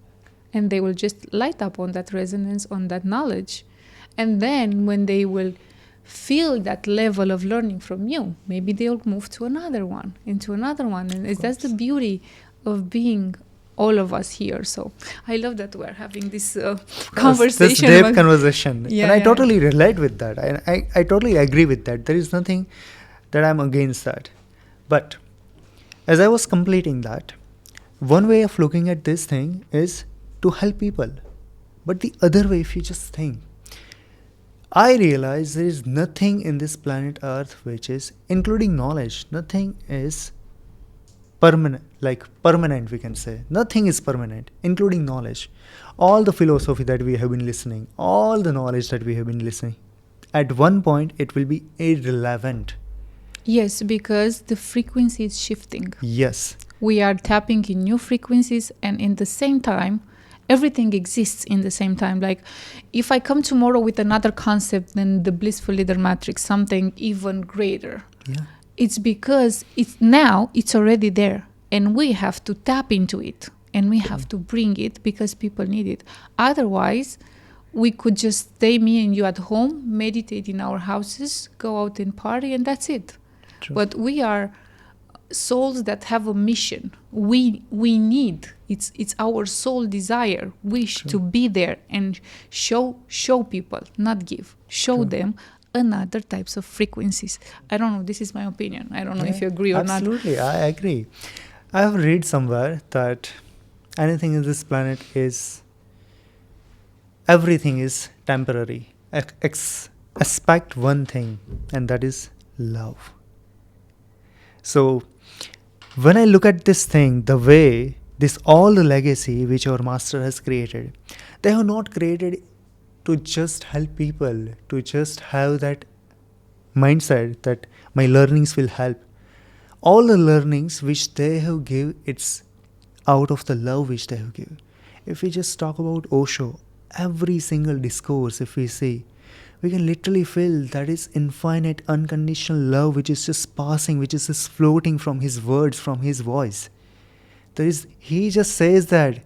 And they will just light up on that resonance, on that knowledge. And then when they will feel that level of learning from you, maybe they'll move to another one, into another one. And that's the beauty of being all of us here. So I love that we're having this conversation. This deep conversation. Yeah, and I totally relate with that. I totally agree with that. There is nothing that I'm against that. But as I was completing that, one way of looking at this thing is to help people. But the other way, if you just think, I realize there is nothing in this planet Earth which is, including knowledge, nothing is permanent, we can say. Nothing is permanent, including knowledge. All the philosophy that we have been listening, all the knowledge that we have been listening, at one point it will be irrelevant. Yes, because the frequency is shifting. Yes. We are tapping in new frequencies, and in the same time, everything exists in the same time. Like if I come tomorrow with another concept than the blissful leader matrix, something even greater, it's because it's already there, and we have to tap into it, and we have to bring it because people need it. Otherwise, we could just stay, me and you, at home, meditate in our houses, go out and party, and that's it. True. But we are souls that have a mission. We need, it's our soul desire, wish to be there and show people, not give, show them another types of frequencies. I don't know, this is my opinion. I don't know if you agree or not. Absolutely, I agree. I have read somewhere that anything in this planet everything is temporary. Expect one thing, and that is love. So when I look at this thing, the way all the legacy which our master has created, they have not created to just help people, to just have that mindset that my learnings will help. All the learnings which they have give, it's out of the love which they have given. If we just talk about Osho, every single discourse, if we see, we can literally feel that is infinite, unconditional love which is just passing, which is just floating from his words, from his voice. He just says that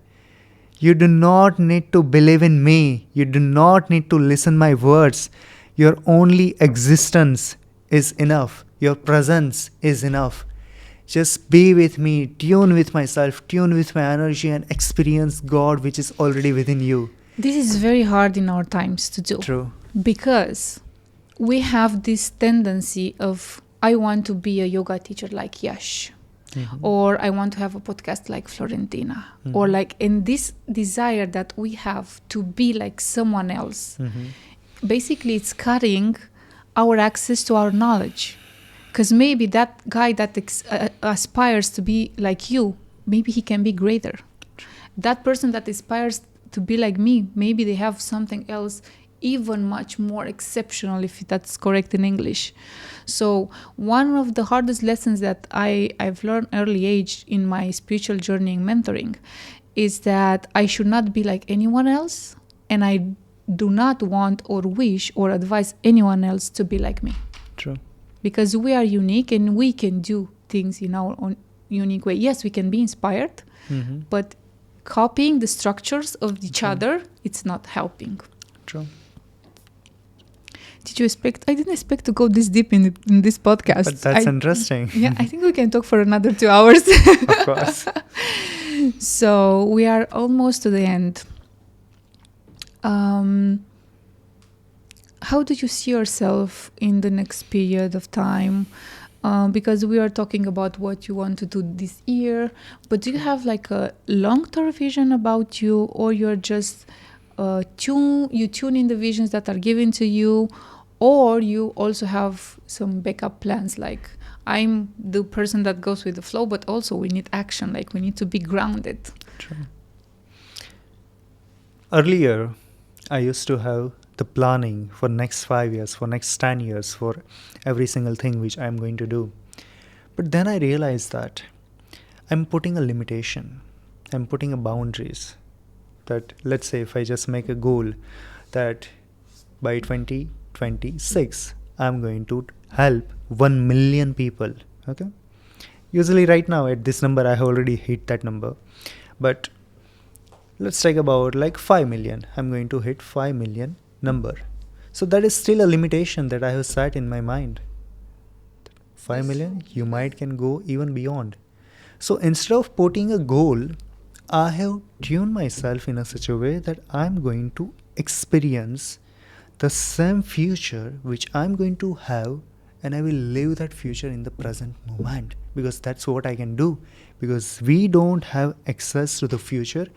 you do not need to believe in me. You do not need to listen my words. Your only existence is enough. Your presence is enough. Just be with me, tune with myself, tune with my energy and experience God which is already within you. This is very hard in our times to do. True. Because we have this tendency of, I want to be a yoga teacher like Yash. Mm-hmm. Or I want to have a podcast like Florentina. Mm-hmm. Or like in this desire that we have to be like someone else. Mm-hmm. Basically, it's cutting our access to our knowledge. Because maybe that guy that aspires to be like you, maybe he can be greater. That person that aspires to be like me, maybe they have something else even much more exceptional, if that's correct in English. So one of the hardest lessons that I've learned early age in my spiritual journey and mentoring is that I should not be like anyone else, and I do not want or wish or advise anyone else to be like me. True. Because we are unique and we can do things in our own unique way. Yes, we can be inspired, mm-hmm. but copying the structures of each other, it's not helping. True. Did you expect? I didn't expect to go this deep in this podcast. But that's interesting. Yeah, I think we can talk for another 2 hours. Of course. So we are almost to the end. How do you see yourself in the next period of time? Because we are talking about what you want to do this year, but do you have like a long-term vision about you, or you're just tune in the visions that are given to you, or you also have some backup plans, like I'm the person that goes with the flow, but also we need action, like we need to be grounded. True. Earlier, I used to have the planning for next 5 years, for next 10 years, for every single thing which I'm going to do. But then I realized that I'm putting a limitation. I'm putting a boundaries. That let's say if I just make a goal that by 2026, I'm going to help 1 million people. Okay. Usually right now at this number, I have already hit that number. But let's take about like 5 million. I'm going to hit 5 million number. So that is still a limitation that I have set in my mind. 5 million, you might can go even beyond. So instead of putting a goal, I have tuned myself in a such a way that I'm going to experience the same future which I'm going to have, and I will live that future in the present moment, because that's what I can do, because we don't have access to the future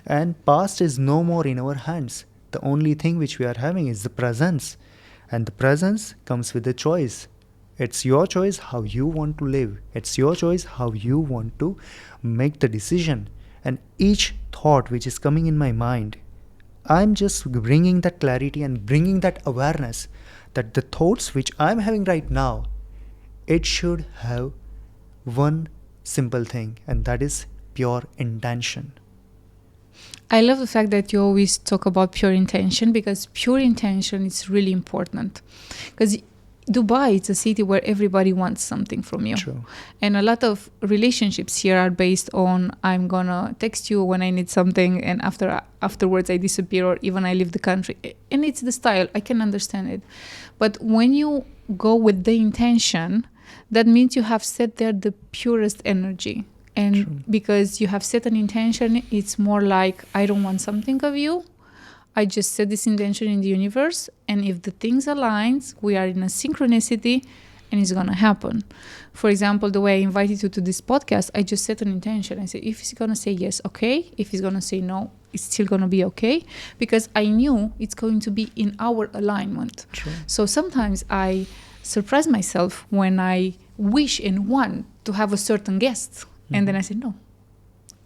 and past is no more in our hands. The only thing which we are having is the presence, and the presence comes with a choice. It's your choice how you want to live. It's your choice how you want to make the decision. And each thought which is coming in my mind, I'm just bringing that clarity and bringing that awareness that the thoughts which I'm having right now, it should have one simple thing, and that is pure intention. I love the fact that you always talk about pure intention, because pure intention is really important. Because Dubai, it's a city where everybody wants something from you. True. And a lot of relationships here are based on, I'm gonna text you when I need something, and afterwards I disappear, or even I leave the country. And it's the style, I can understand it. But when you go with the intention, that means you have set there the purest energy. And True. Because you have set an intention, it's more like, I don't want something of you. I just set this intention in the universe, and if the things aligns, we are in a synchronicity, and it's gonna happen. For example, the way I invited you to this podcast, I just set an intention. I said, if he's gonna say yes, okay. If he's gonna say no, it's still gonna be okay, because I knew it's going to be in our alignment. True. So sometimes I surprise myself when I wish and want to have a certain guest, and then I say no.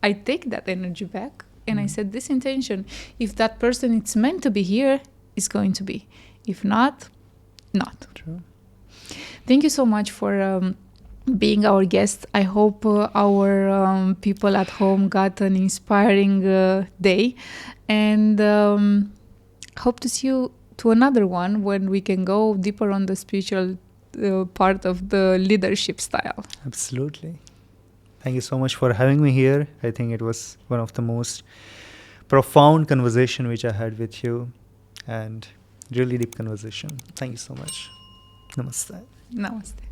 I take that energy back. And I said, this intention, if that person is meant to be here, is going to be. If not, not. True. Thank you so much for being our guest. I hope our people at home got an inspiring day, and hope to see you to another one when we can go deeper on the spiritual part of the leadership style. Absolutely. Thank you so much for having me here. I think it was one of the most profound conversation which I had with you, and really deep conversation. Thank you so much. Namaste. Namaste.